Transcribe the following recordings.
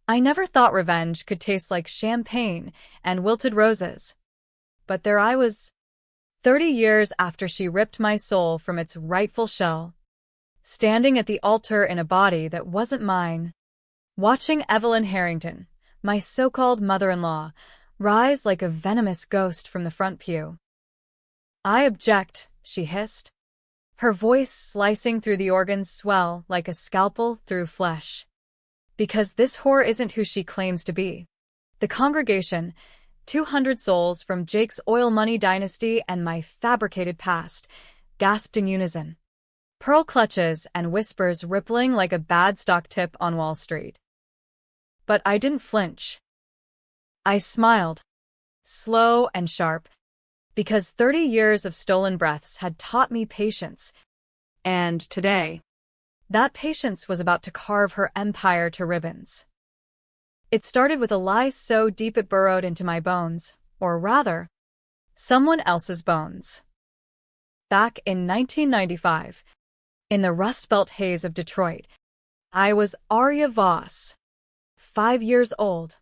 I never thought revenge could taste like champagne and wilted roses. But there I was, 30 years after she ripped my soul from its rightful shell, standing at the altar in a body that wasn't mine, watching Evelyn Harrington, my so-called mother-in-law, rise like a venomous ghost from the front pew. "I object," she hissed, her voice slicing through the organ's swell like a scalpel through flesh. "Because this whore isn't who she claims to be." The congregation, 200 souls from Jake's oil money dynasty and my fabricated past, gasped in unison. Pearl clutches and whispers rippling like a bad stock tip on Wall Street. But I didn't flinch. I smiled, slow and sharp, because 30 years of stolen breaths had taught me patience. And today, that patience was about to carve her empire to ribbons. It started with a lie so deep it burrowed into my bones, or rather, someone else's bones. Back in 1995, in the Rust Belt haze of Detroit, I was Arya Voss, 5 years old,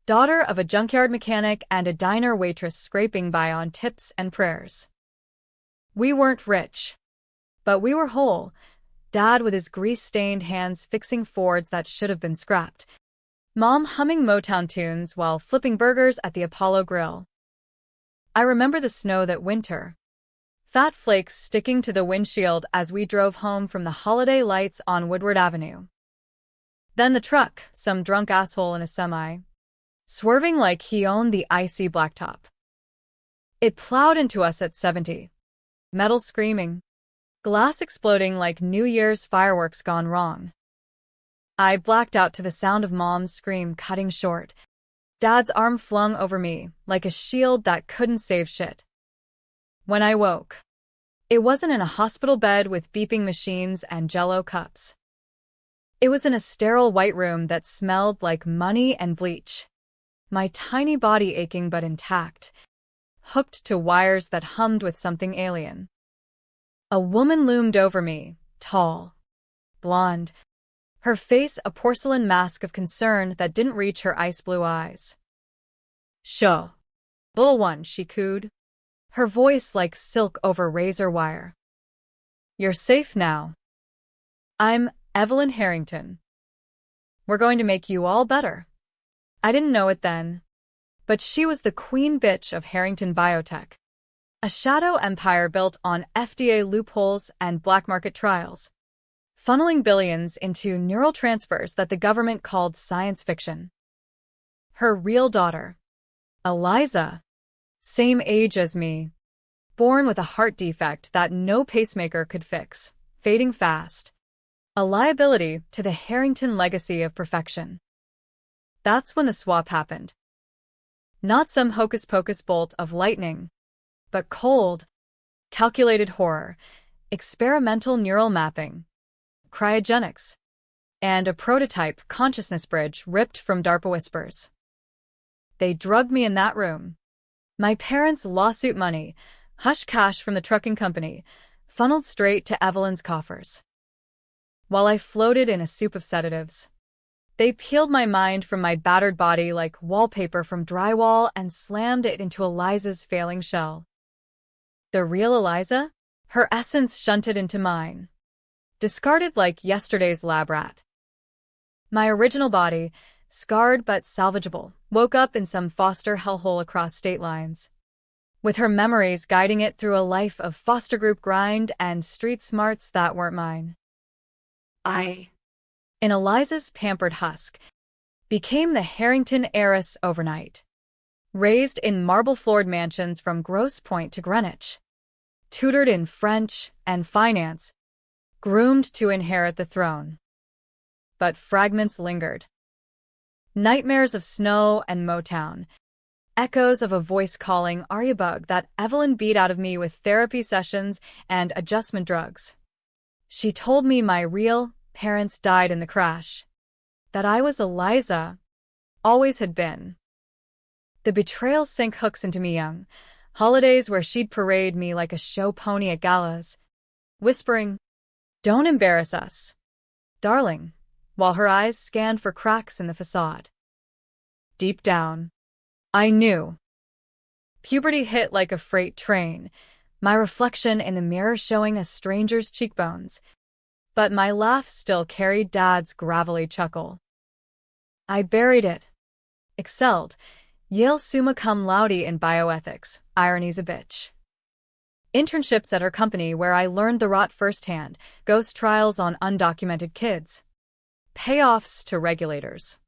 daughter of a junkyard mechanic and a diner waitress scraping by on tips and prayers. We weren't rich, but we were whole. Dad with his grease-stained hands fixing Fords that should have been scrapped. Mom humming Motown tunes while flipping burgers at the Apollo Grill. I remember the snow that winter. Fat flakes sticking to the windshield as we drove home from the holiday lights on Woodward Avenue. Then the truck, some drunk asshole in a semi, swerving like he owned the icy blacktop. It plowed into us at 70. Metal screaming. Glass exploding like New Year's fireworks gone wrong. I blacked out to the sound of Mom's scream cutting short. Dad's arm flung over me like a shield that couldn't save shit. When I woke, it wasn't in a hospital bed with beeping machines and Jell-O cups. It was in a sterile white room that smelled like money and bleach. My tiny body aching but intact, hooked to wires that hummed with something alien. A woman loomed over me, tall, blonde, her face a porcelain mask of concern that didn't reach her ice-blue eyes. "Sho, little one," she cooed, her voice like silk over razor wire. "You're safe now. I'm Evelyn Harrington. We're going to make you all better." I didn't know it then, but she was the queen bitch of Harrington Biotech. A shadow empire built on FDA loopholes and black market trials, funneling billions into neural transfers that the government called science fiction. Her real daughter, Eliza, same age as me, born with a heart defect that no pacemaker could fix, fading fast, a liability to the Harrington legacy of perfection. That's when the swap happened. Not some hocus-pocus bolt of lightning, but cold, calculated horror, experimental neural mapping, cryogenics, and a prototype consciousness bridge ripped from DARPA whispers. They drugged me in that room. My parents' lawsuit money, hush cash from the trucking company, funneled straight to Evelyn's coffers. While I floated in a soup of sedatives, they peeled my mind from my battered body like wallpaper from drywall and slammed it into Eliza's failing shell. The real Eliza? Her essence shunted into mine, discarded like yesterday's lab rat. My original body, scarred but salvageable, woke up in some foster hellhole across state lines, with her memories guiding it through a life of foster group grind and street smarts that weren't mine. In Eliza's pampered husk, became the Harrington heiress overnight, raised in marble-floored mansions from Grosse Pointe to Greenwich, tutored in French and finance, groomed to inherit the throne. But fragments lingered. Nightmares of snow and Motown, echoes of a voice calling Aryabug that Evelyn beat out of me with therapy sessions and adjustment drugs. She told me my real parents died in the crash, that I was Eliza, always had been. The betrayal sank hooks into me young, holidays where she'd parade me like a show pony at galas, whispering, "Don't embarrass us, darling, while her eyes scanned for cracks in the facade. Deep down, I knew. Puberty hit like a freight train, my reflection in the mirror showing a stranger's cheekbones, but my laugh still carried Dad's gravelly chuckle. I buried it. Excelled. Yale summa cum laude in bioethics. Irony's a bitch. Internships at her company where I learned the rot firsthand. Ghost trials on undocumented kids. Payoffs to regulators.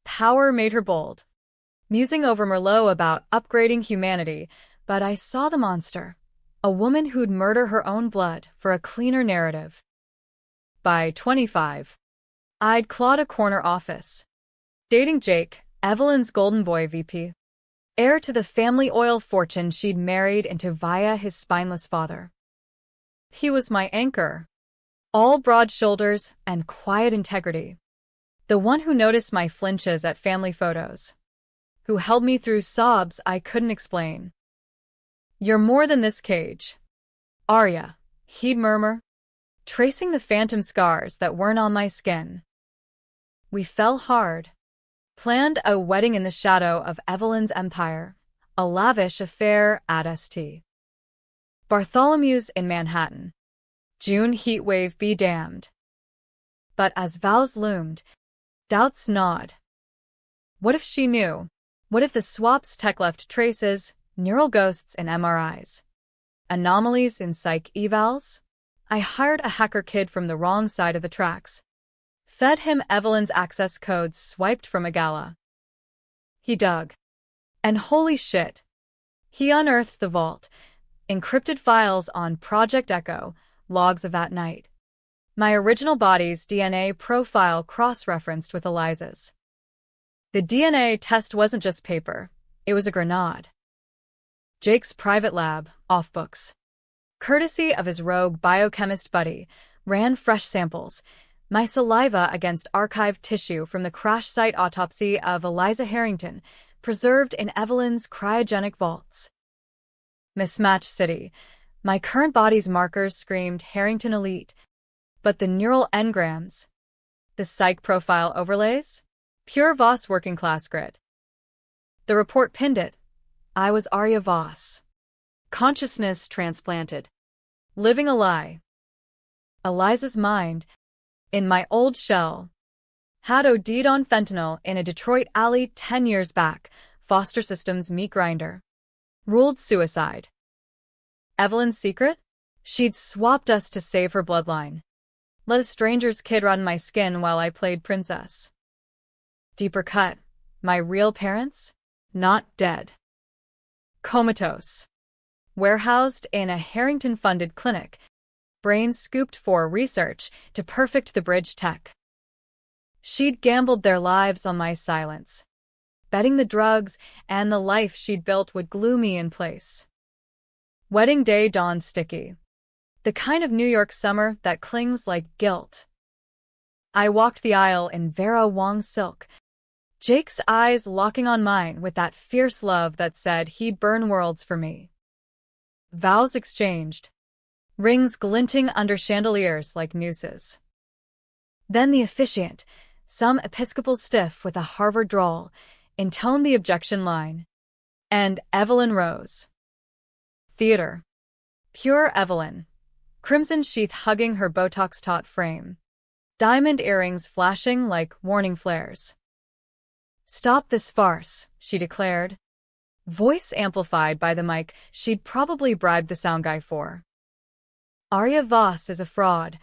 Power made her bold. Musing over Merlot about upgrading humanity, but I saw the monster. A woman who'd murder her own blood for a cleaner narrative. By 25, I'd clawed a corner office. Dating Jake, Evelyn's golden boy VP. Heir to the family oil fortune she'd married into via his spineless father. He was my anchor. All broad shoulders and quiet integrity. The one who noticed my flinches at family photos. Who held me through sobs I couldn't explain. You're more than this cage. Arya, he'd murmur, tracing the phantom scars that weren't on my skin. We fell hard. Planned a wedding in the shadow of Evelyn's empire, a lavish affair at St. Bartholomew's in Manhattan. June heatwave be damned. But as vows loomed, doubts gnawed. What if she knew? What if the swap's tech left traces, neural ghosts in MRIs? Anomalies in psych evals? I hired a hacker kid from the wrong side of the tracks. Fed him Evelyn's access codes swiped from a gala. He dug. And holy shit. He unearthed the vault. Encrypted files on Project Echo, logs of that night. My original body's DNA profile cross-referenced with Eliza's. The DNA test wasn't just paper. It was a grenade. Jake's private lab, off books. Courtesy of his rogue biochemist buddy, ran fresh samples. My saliva against archived tissue from the crash site autopsy of Eliza Harrington, preserved in Evelyn's cryogenic vaults. Mismatch City. My current body's markers screamed Harrington Elite, but the neural engrams, the psych profile overlays, pure Voss working class grit. The report pinned it. I was Arya Voss. Consciousness transplanted. Living a lie. Eliza's mind, in my old shell, had OD'd on fentanyl in a Detroit alley 10 years back, foster system's meat grinder. Ruled suicide. Evelyn's secret? She'd swapped us to save her bloodline. Let a stranger's kid run my skin while I played princess. Deeper cut. My real parents? Not dead. Comatose. Warehoused in a Harrington-funded clinic. Brains scooped for research to perfect the bridge tech. She'd gambled their lives on my silence, betting the drugs and the life she'd built would glue me in place. Wedding day dawned sticky. The kind of New York summer that clings like guilt. I walked the aisle in Vera Wang silk, Jake's eyes locking on mine with that fierce love that said he'd burn worlds for me. Vows exchanged. Rings glinting under chandeliers like nooses. Then the officiant, some Episcopal stiff with a Harvard drawl, intoned the objection line. And Evelyn rose. Theater. Pure Evelyn. Crimson sheath hugging her Botox-taut frame. Diamond earrings flashing like warning flares. Stop this farce, she declared. Voice amplified by the mic she'd probably bribed the sound guy for. Arya Voss is a fraud.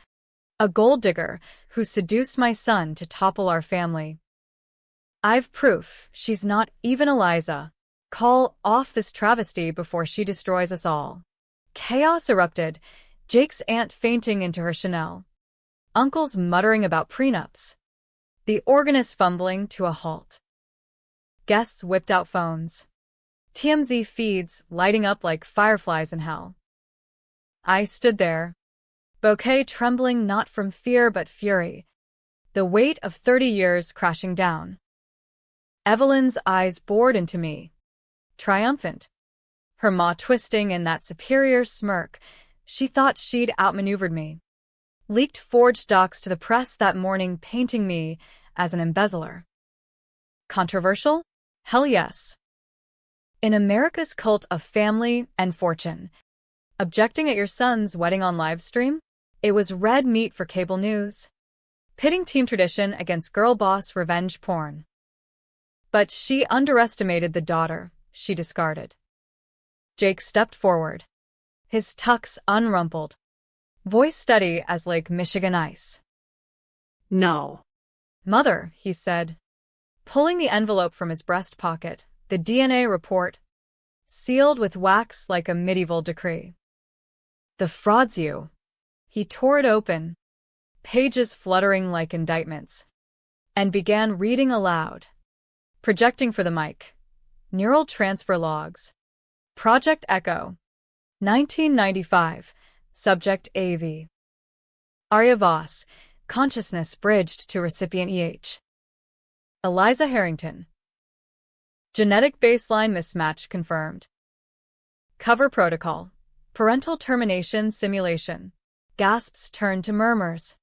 A gold digger who seduced my son to topple our family. I've proof she's not even Eliza. Call off this travesty before she destroys us all. Chaos erupted, Jake's aunt fainting into her Chanel. Uncles muttering about prenups. The organist fumbling to a halt. Guests whipped out phones. TMZ feeds lighting up like fireflies in hell. I stood there, bouquet trembling not from fear but fury, the weight of 30 years crashing down. Evelyn's eyes bored into me, triumphant. Her maw twisting in that superior smirk, she thought she'd outmaneuvered me. Leaked forged docs to the press that morning painting me as an embezzler. Controversial? Hell yes. In America's cult of family and fortune, objecting at your son's wedding on livestream? It was red meat for cable news. Pitting team tradition against girl boss revenge porn. But she underestimated the daughter she discarded. Jake stepped forward, his tux unrumpled, voice steady as Lake Michigan ice. No. Mother, he said, pulling the envelope from his breast pocket, the DNA report, sealed with wax like a medieval decree. The fraud's you. He tore it open, pages fluttering like indictments, and began reading aloud, projecting for the mic. Neural transfer logs. Project Echo. 1995. Subject AV. Arya Voss. Consciousness bridged to recipient EH. Eliza Harrington. Genetic baseline mismatch confirmed. Cover protocol. Parental termination simulation. Gasps turned to murmurs.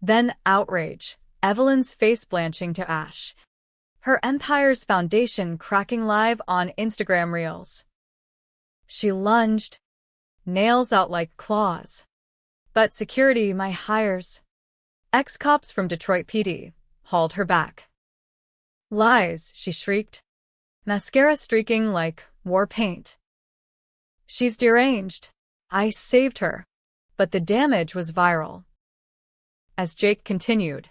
Then outrage. Evelyn's face blanching to ash. Her empire's foundation cracking live on Instagram Reels. She lunged, nails out like claws. But security, my hires, ex-cops from Detroit PD, hauled her back. Lies, she shrieked, mascara streaking like war paint. She's deranged. I saved her. But the damage was viral. As Jake continued,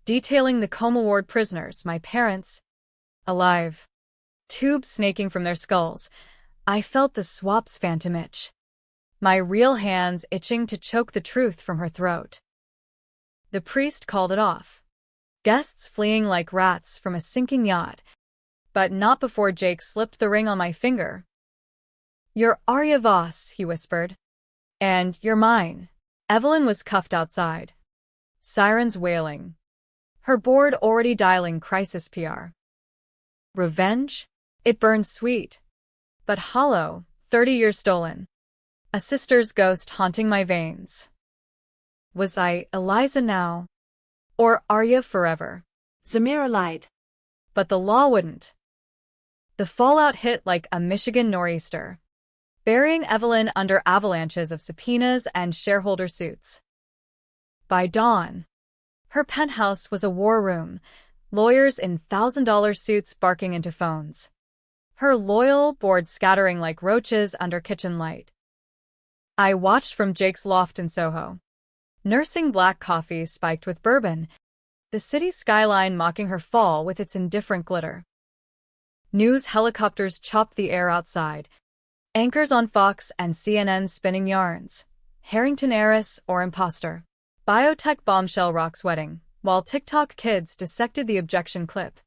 detailing the coma ward prisoners, my parents, alive, tubes snaking from their skulls, I felt the swap's phantom itch, my real hands itching to choke the truth from her throat. The priest called it off, guests fleeing like rats from a sinking yacht, but not before Jake slipped the ring on my finger. You're Arya Voss, he whispered. And you're mine. Evelyn was cuffed outside. Sirens wailing. Her board already dialing crisis PR. Revenge? It burned sweet. But hollow, 30 years stolen. A sister's ghost haunting my veins. Was I Eliza now? Or Arya forever? Zamira lied. But the law wouldn't. The fallout hit like a Michigan nor'easter, burying Evelyn under avalanches of subpoenas and shareholder suits. By dawn, her penthouse was a war room, lawyers in $1,000 suits barking into phones. Her loyal board scattering like roaches under kitchen light. I watched from Jake's loft in Soho, nursing black coffee spiked with bourbon, the city skyline mocking her fall with its indifferent glitter. News helicopters chopped the air outside, anchors on Fox and CNN spinning yarns. Harrington heiress or imposter. Biotech bombshell rocks wedding, while TikTok kids dissected the objection clip,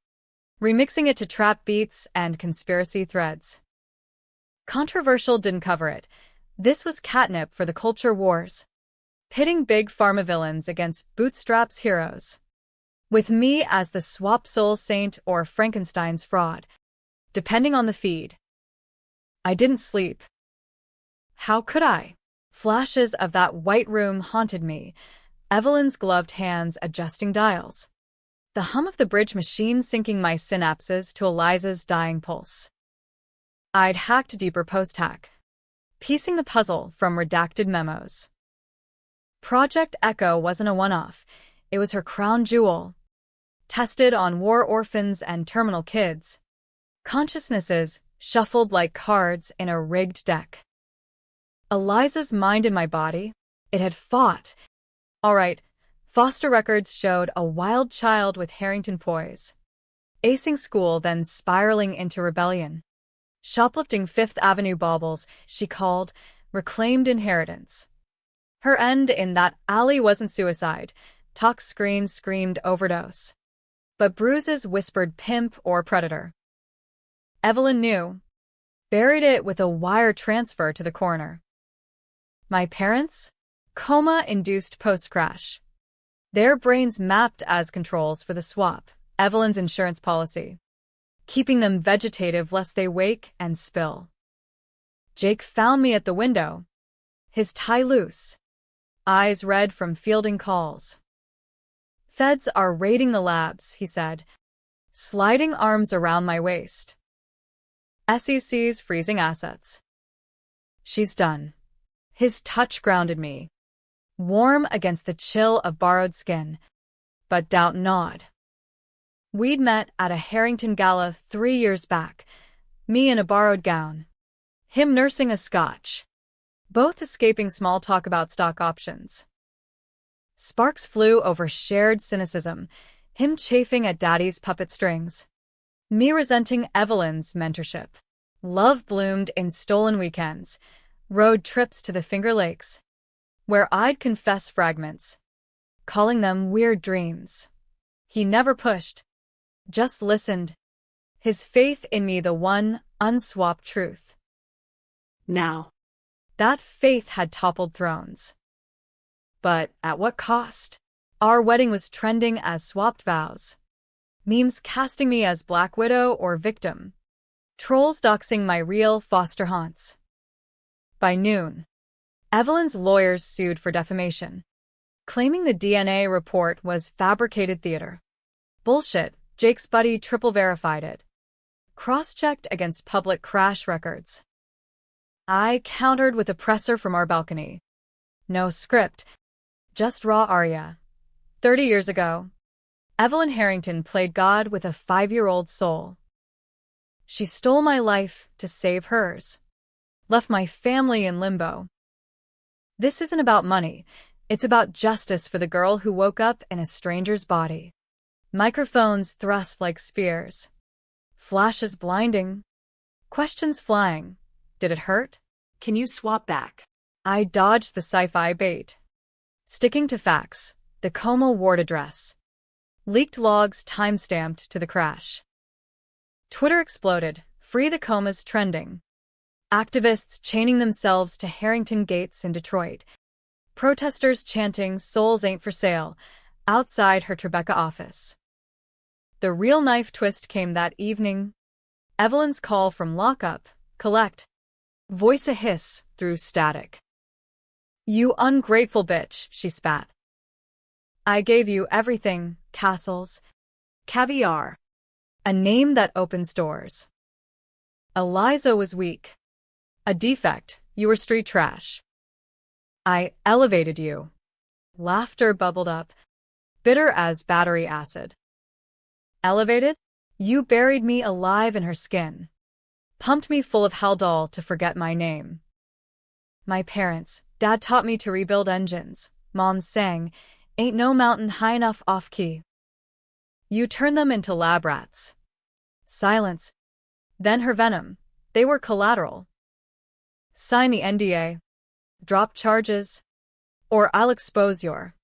remixing it to trap beats and conspiracy threads. Controversial didn't cover it. This was catnip for the culture wars, pitting big pharma villains against bootstraps heroes. With me as the swap soul saint or Frankenstein's fraud, depending on the feed. I didn't sleep. How could I? Flashes of that white room haunted me, Evelyn's gloved hands adjusting dials, the hum of the bridge machine syncing my synapses to Eliza's dying pulse. I'd hacked deeper post-hack, piecing the puzzle from redacted memos. Project Echo wasn't a one-off, it was her crown jewel. Tested on war orphans and terminal kids. Consciousnesses shuffled like cards in a rigged deck. Eliza's mind in my body, it had fought. All right, foster records showed a wild child with Harrington poise. Acing school, then spiraling into rebellion. Shoplifting Fifth Avenue baubles, she called, reclaimed inheritance. Her end in that alley wasn't suicide. Talk screens screamed overdose. But bruises whispered pimp or predator. Evelyn knew. Buried it with a wire transfer to the coroner. My parents? Coma-induced post-crash. Their brains mapped as controls for the swap, Evelyn's insurance policy, keeping them vegetative lest they wake and spill. Jake found me at the window, his tie loose, eyes red from fielding calls. Feds are raiding the labs, he said, sliding arms around my waist. SEC's freezing assets. She's done. His touch grounded me, warm against the chill of borrowed skin, but doubt gnawed. We'd met at a Harrington gala 3 years back, me in a borrowed gown, him nursing a scotch, both escaping small talk about stock options. Sparks flew over shared cynicism, him chafing at Daddy's puppet strings, me resenting Evelyn's mentorship. Love bloomed in stolen weekends, road trips to the Finger Lakes, where I'd confess fragments, calling them weird dreams. He never pushed, just listened, his faith in me the one unswapped truth. Now, that faith had toppled thrones. But at what cost? Our wedding was trending as swapped vows. Memes casting me as Black Widow or victim. Trolls doxing my real foster haunts. By noon, Evelyn's lawyers sued for defamation, claiming the DNA report was fabricated theater. Bullshit, Jake's buddy triple verified it. Cross-checked against public crash records. I countered with a presser from our balcony. No script, just raw aria. 30 years ago, Evelyn Harrington played God with a 5-year-old soul. She stole my life to save hers. Left my family in limbo. This isn't about money. It's about justice for the girl who woke up in a stranger's body. Microphones thrust like spears. Flashes blinding. Questions flying. Did it hurt? can you swap back? I dodged the sci-fi bait. Sticking to facts, the Como ward address. Leaked logs time-stamped to the crash. Twitter exploded, Free the Comas trending. Activists chaining themselves to Harrington gates in Detroit. Protesters chanting "Souls ain't for sale" outside her Tribeca office. The real knife twist came that evening. Evelyn's call from lockup, collect. Voice a hiss through static. "You ungrateful bitch," she spat. "I gave you everything, castles, Caviar. a name that opens doors. Eliza was weak. A defect, you were street trash. I elevated you." Laughter bubbled up, bitter as battery acid. "Elevated? You buried me alive in her skin. Pumped me full of Haldol to forget my name. My parents, Dad taught me to rebuild engines. Mom sang, ain't no mountain high enough off-key. You turned them into lab rats." Silence. Then her venom. They were collateral. "Sign the NDA. Drop charges. Or I'll expose your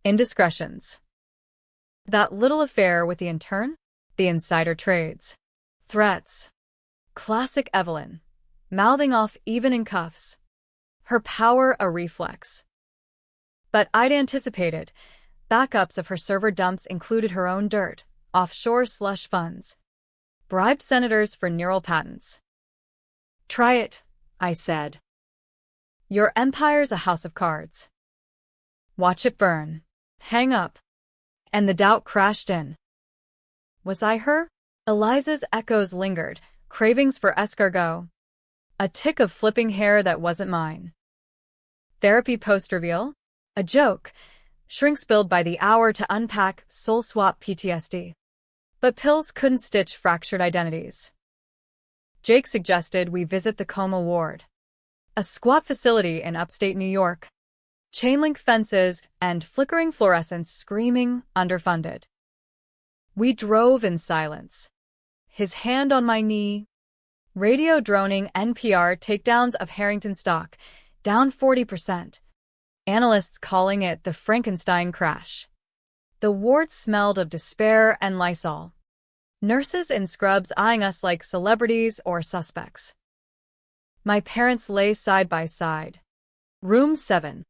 indiscretions." That little affair with the intern? The insider trades. Threats. Classic Evelyn. Mouthing off even in cuffs. Her power a reflex. But I'd anticipated. Backups of her server dumps included her own dirt, offshore slush funds. Bribed senators for neural patents. Try it, I said. Your empire's a house of cards. Watch it burn. Hang up. And the doubt crashed in. Was I her? Eliza's echoes lingered, cravings for escargot. A tick of flipping hair that wasn't mine. Therapy post-reveal? A joke. Shrinks billed by the hour to unpack soul swap PTSD. But pills couldn't stitch fractured identities. Jake suggested we visit the Como ward. A squat facility in upstate New York. Chain-link fences and flickering fluorescents screaming underfunded. We drove in silence. His hand on my knee. Radio droning NPR takedowns of Harrington stock, down 40%. Analysts calling it the Frankenstein crash. The ward smelled of despair and Lysol. Nurses in scrubs eyeing us like celebrities or suspects. My parents lay side by side. Room 7.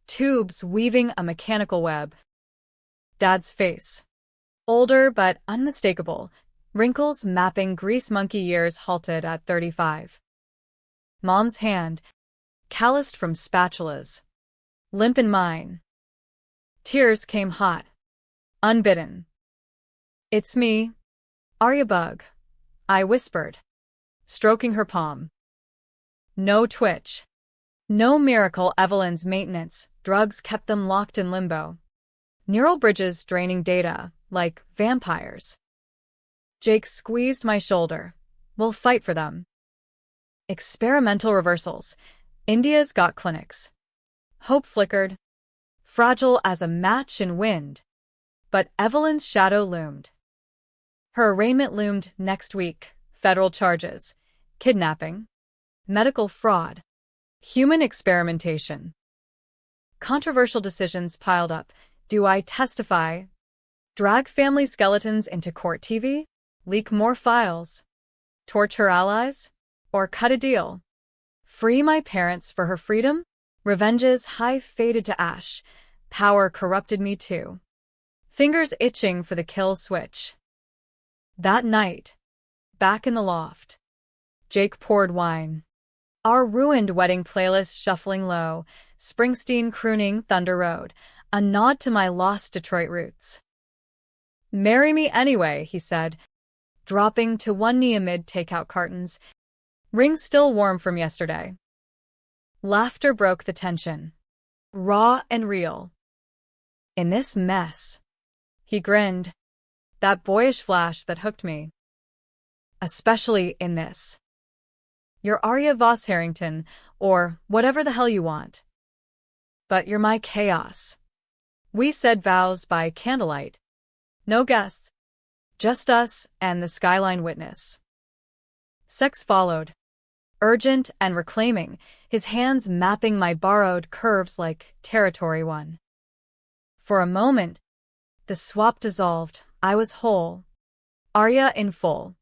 Tubes weaving a mechanical web. Dad's face. Older but unmistakable. Wrinkles mapping grease monkey years halted at 35. Mom's hand. Calloused from spatulas. limp in mine. Tears came hot, unbidden. "It's me, Arya Bug," I whispered, stroking her palm. No twitch. No miracle. Evelyn's maintenance drugs kept them locked in limbo. Neural bridges draining data, like vampires. Jake squeezed my shoulder. "We'll fight for them." Experimental reversals. India's got clinics. Hope flickered, fragile as a match in wind. But Evelyn's shadow loomed. Her arraignment loomed next week. Federal charges. Kidnapping. Medical fraud. Human experimentation. Controversial decisions piled up. Do I testify? Drag family skeletons into court TV? Leak more files? Torch her allies? Or cut a deal? Free my parents for her freedom? Revenge's hive faded to ash. Power corrupted me too. Fingers itching for the kill switch. That night, back in the loft, Jake poured wine. Our ruined wedding playlist shuffling low, Springsteen crooning Thunder Road, a nod to my lost Detroit roots. "Marry me anyway," he said, dropping to one knee amid takeout cartons. Ring still warm from yesterday. Laughter broke the tension, raw and real. "In this mess," he grinned, "that boyish flash that hooked me. Especially in this. You're Arya Voss Harrington, or whatever the hell you want. But you're my chaos." We said vows by candlelight. No guests. Just us and the skyline witness. Sex followed. Urgent and reclaiming, his hands mapping my borrowed curves like territory won. For a moment, the swap dissolved. I was whole. Arya in full.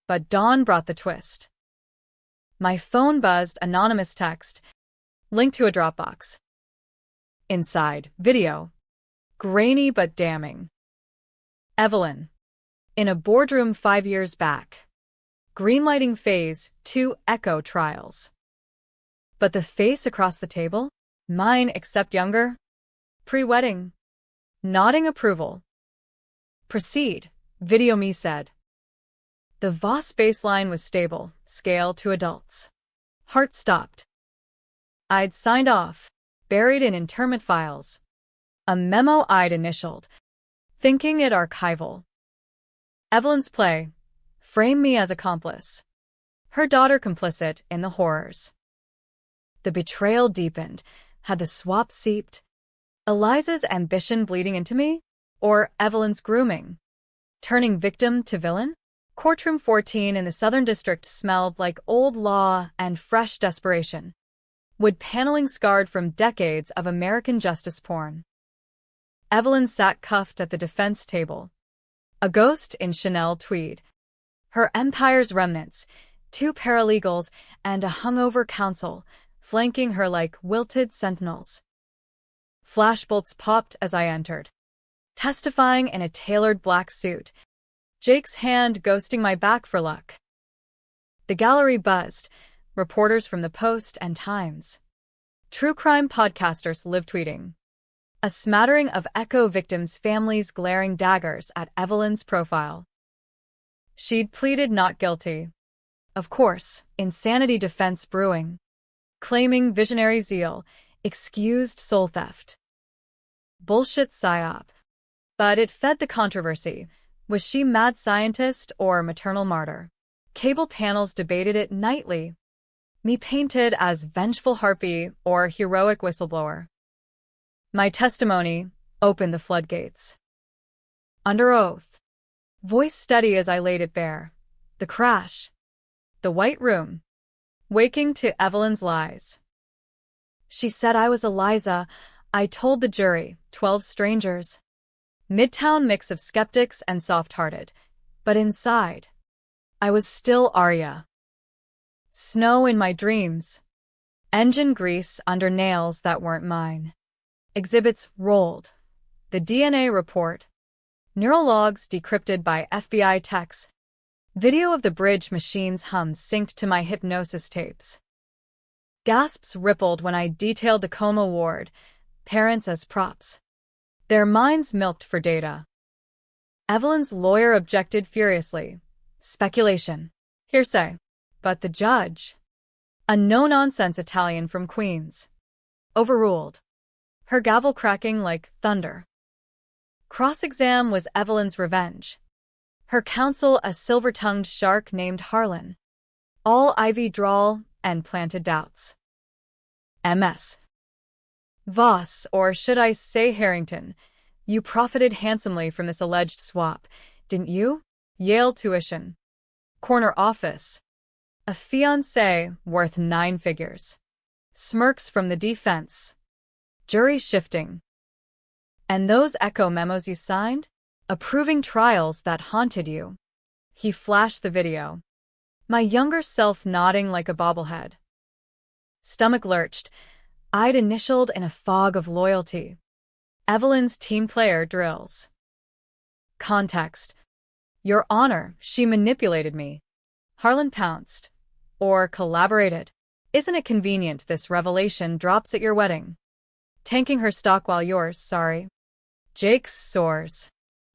But dawn brought the twist. My phone buzzed, anonymous text, linked to a Dropbox. Inside, video. Grainy but damning. Evelyn. In a boardroom 5 years back. Greenlighting phase 2 echo trials. But the face across the table? Mine except younger? Pre-wedding. Nodding approval. "Proceed," Video Me said. The Voss baseline was stable, scale to adults. Heart stopped. I'd signed off, buried in interment files. A memo I'd initialed, thinking it archival. Evelyn's play. Frame me as accomplice. Her daughter complicit in the horrors. The betrayal deepened. Had the swap seeped? Eliza's ambition bleeding into me? Or Evelyn's grooming? Turning victim to villain? Courtroom 14 in the Southern District smelled like old law and fresh desperation. Wood paneling scarred from decades of American justice porn. Evelyn sat cuffed at the defense table. A ghost in Chanel tweed. Her empire's remnants, 2 paralegals and a hungover counsel, flanking her like wilted sentinels. Flashbolts popped as I entered. Testifying in a tailored black suit, Jake's hand ghosting my back for luck. The gallery buzzed, reporters from the Post and Times. True crime podcasters live tweeting. A smattering of echo victims' families glaring daggers at Evelyn's profile. She'd pleaded not guilty. Of course, insanity defense brewing. Claiming visionary zeal, excused soul theft. Bullshit psyop. But it fed the controversy. Was she mad scientist or maternal martyr? Cable panels debated it nightly. Me painted as vengeful harpy or heroic whistleblower. My testimony opened the floodgates. Under oath. Voice steady as I laid it bare. The crash. The white room. Waking to Evelyn's lies. She said I was Eliza. I told the jury, 12 strangers. Midtown mix of skeptics and soft-hearted. But inside, I was still Arya. Snow in my dreams. Engine grease under nails that weren't mine. Exhibits rolled. The DNA report. Neural logs decrypted by FBI techs. Video of the bridge machine's hums synced to my hypnosis tapes. Gasps rippled when I detailed the coma ward, parents as props. Their minds milked for data. Evelyn's lawyer objected furiously. Speculation. Hearsay. But the judge, a no-nonsense Italian from Queens, overruled, her gavel cracking like thunder. Cross-exam was Evelyn's revenge. Her counsel a silver-tongued shark named Harlan. All ivy drawl and planted doubts. MS. Voss, or should I say Harrington, you profited handsomely from this alleged swap, didn't you? Yale tuition. Corner office. A fiancé worth 9 figures. Smirks from the defense. Jury shifting. And those echo memos you signed? Approving trials that haunted you. He flashed the video. My younger self nodding like a bobblehead. Stomach lurched. I'd initialed in a fog of loyalty. Evelyn's team player drills. Context. Your Honor, she manipulated me. Harlan pounced. Or collaborated. Isn't it convenient this revelation drops at your wedding? Tanking her stock while yours, sorry. Jake soars.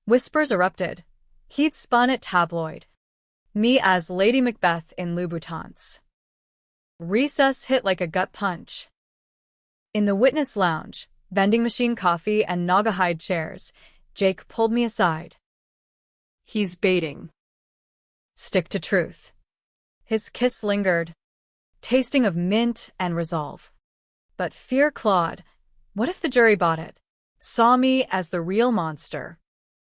Whispers erupted. He'd spun at tabloid. Me as Lady Macbeth in Louboutins. Recess hit like a gut punch. In the witness lounge, vending machine coffee and Naugahyde chairs, Jake pulled me aside. He's baiting. Stick to truth. His kiss lingered, tasting of mint and resolve. But fear clawed. What if the jury bought it? Saw me as the real monster.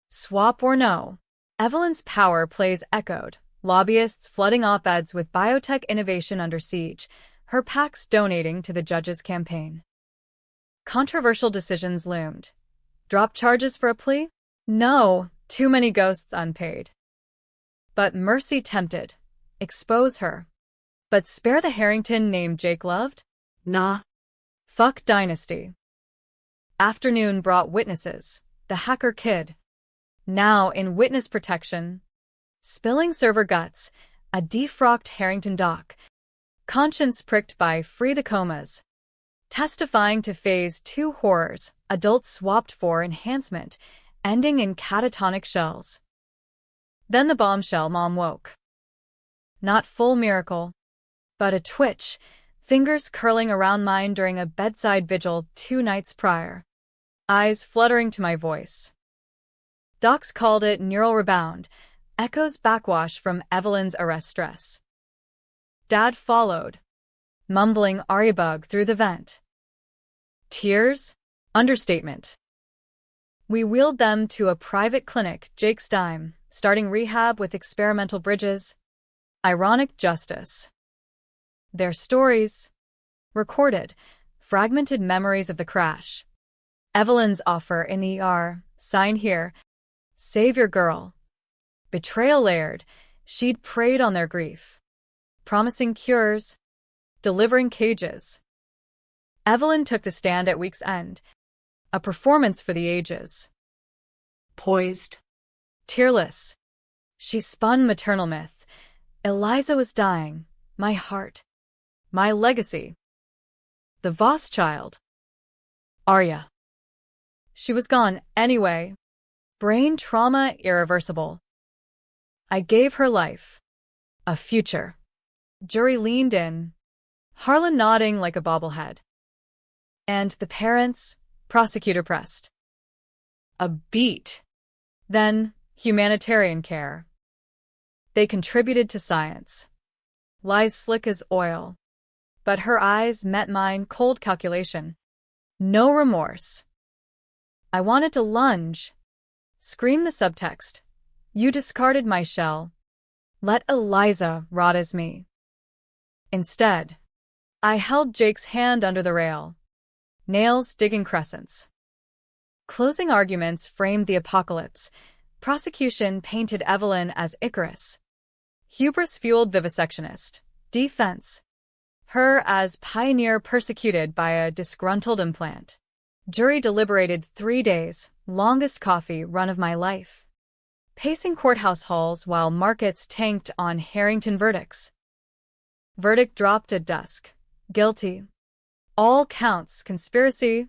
Swap or no? Evelyn's power plays echoed. Lobbyists flooding op-eds with biotech innovation under siege, her PACs donating to the judge's campaign. Controversial decisions loomed. Drop charges for a plea? No, too many ghosts unpaid. But mercy tempted. Expose her. But spare the Harrington name Jake loved? Nah. Fuck dynasty. Afternoon brought witnesses. The hacker kid. Now in witness protection. Spilling server guts. A defrocked Harrington doc. Conscience pricked by Free the Comas. Testifying to Phase 2 horrors. Adults swapped for enhancement. Ending in catatonic shells. Then the bombshell mom woke. Not full miracle, but a twitch, fingers curling around mine during a bedside vigil 2 nights prior. Eyes fluttering to my voice. Docs called it neural rebound, echoes backwash from Evelyn's arrest stress. Dad followed, mumbling Ariabug through the vent. Tears? Understatement. We wheeled them to a private clinic, Jake's dime, starting rehab with experimental bridges. Ironic justice. Their stories. Recorded. Fragmented memories of the crash. Evelyn's offer in the ER. Sign here. Save your girl. Betrayal layered. She'd preyed on their grief. Promising cures. Delivering cages. Evelyn took the stand at week's end. A performance for the ages. Poised. Tearless. She spun maternal myth. Eliza was dying. My heart. My legacy. The Voss child. Arya. She was gone anyway. Brain trauma irreversible. I gave her life. A future. Jury leaned in. Harlan nodding like a bobblehead. And the parents, prosecutor pressed. A beat. Then, humanitarian care. They contributed to science. Lies slick as oil. But her eyes met mine, cold calculation. No remorse. I wanted to lunge. Scream the subtext. You discarded my shell. Let Eliza rot as me. Instead, I held Jake's hand under the rail. Nails digging crescents. Closing arguments framed the apocalypse. Prosecution painted Evelyn as Icarus. Hubris-fueled vivisectionist. Defense. Her as pioneer persecuted by a disgruntled implant. Jury deliberated 3 days, longest coffee run of my life. Pacing courthouse halls while markets tanked on Harrington verdicts. Verdict dropped at dusk. Guilty. All counts: conspiracy,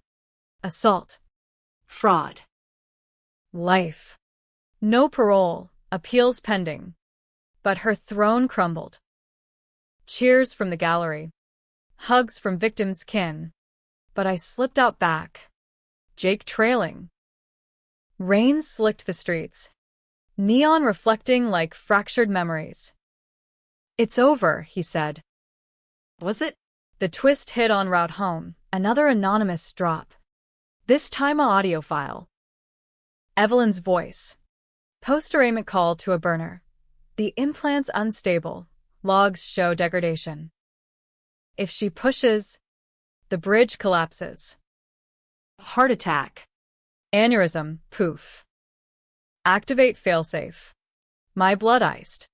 assault, Fraud. life. No parole, appeals pending. But her throne crumbled. Cheers from the gallery. Hugs from victims' kin. But I slipped out back. Jake trailing. Rain slicked the streets. Neon reflecting like fractured memories. "It's over," he said. Was it? The twist hit on route home. Another anonymous drop. This time an audio file. Evelyn's voice. Post-arraignment call to a burner. The implant's unstable. Logs show degradation. If she pushes, the bridge collapses. Heart attack. Aneurysm, poof. Activate failsafe. My blood iced.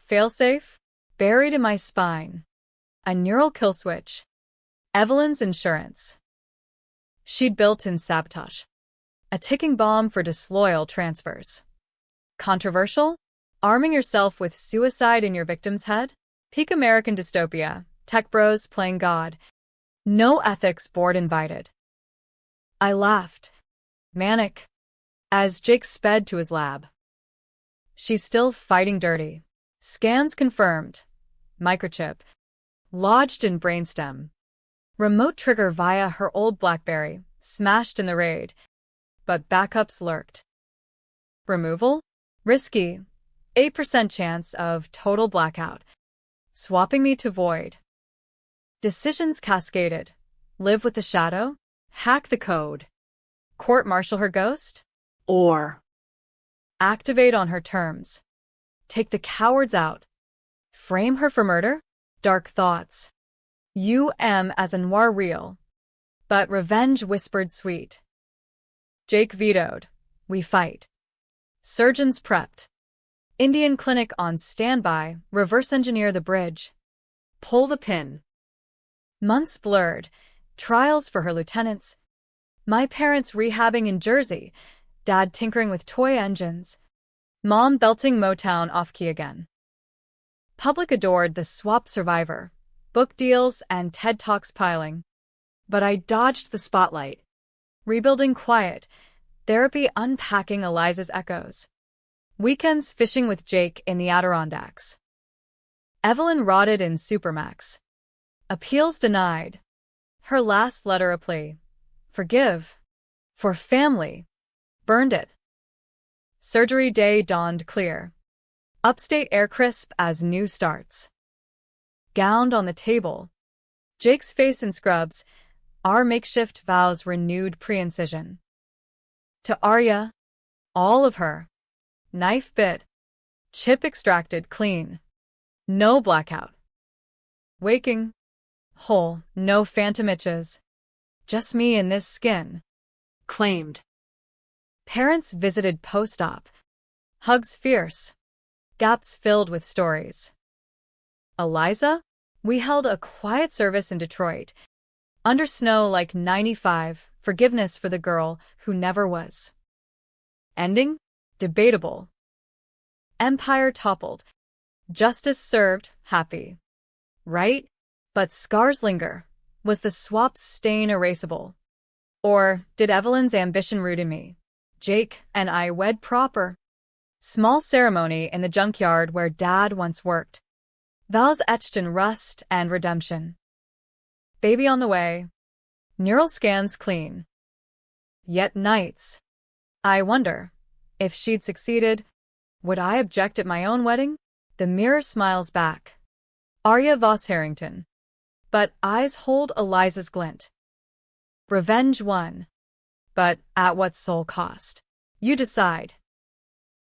Failsafe? Buried in my spine. A neural kill switch. Evelyn's insurance. She'd built-in sabotage. A ticking bomb for disloyal transfers. Controversial? Arming yourself with suicide in your victim's head? Peak American dystopia. Tech bros playing God. No ethics board invited. I laughed. Manic. As Jake sped to his lab. She's still fighting dirty. Scans confirmed. Microchip. Lodged in brainstem. Remote trigger via her old BlackBerry. Smashed in the raid. But backups lurked. Removal? Risky. 8% chance of total blackout. Swapping me to void. Decisions cascaded. Live with the shadow? Hack the code. Court-martial her ghost? Or. Activate on her terms. Take the cowards out. Frame her for murder? Dark thoughts. As a noir real. But revenge whispered sweet. Jake vetoed. We fight. Surgeons prepped. Indian clinic on standby. Reverse engineer the bridge. Pull the pin. Months blurred. Trials for her lieutenants. My parents rehabbing in Jersey. Dad tinkering with toy engines. Mom belting Motown off-key again. Public adored the swap survivor. Book deals and TED Talks piling. But I dodged the spotlight. Rebuilding quiet. Therapy unpacking Eliza's echoes. Weekends fishing with Jake in the Adirondacks. Evelyn rotted in Supermax. Appeals denied. Her last letter a plea. Forgive. For family. Burned it. Surgery day dawned clear. Upstate air crisp as new starts. Gowned on the table. Jake's face in scrubs. Our makeshift vows renewed pre-incision. To Arya, all of her. Knife bit. Chip extracted clean. No blackout. Waking. Whole, no phantom itches. Just me in this skin. Claimed. Parents visited post-op. Hugs fierce. Gaps filled with stories. Eliza? We held a quiet service in Detroit. Under snow like 95, forgiveness for the girl who never was. Ending? Debatable. Empire toppled. Justice served, happy. Right? But scars linger. Was the swap stain erasable? Or did Evelyn's ambition root in me? Jake and I wed proper. Small ceremony in the junkyard where Dad once worked. Vows etched in rust and redemption. Baby on the way. Neural scans clean. Yet nights. I wonder, if she'd succeeded, would I object at my own wedding? The mirror smiles back. Arya Voss Harrington. But eyes hold Eliza's glint. Revenge won. But at what soul cost? You decide.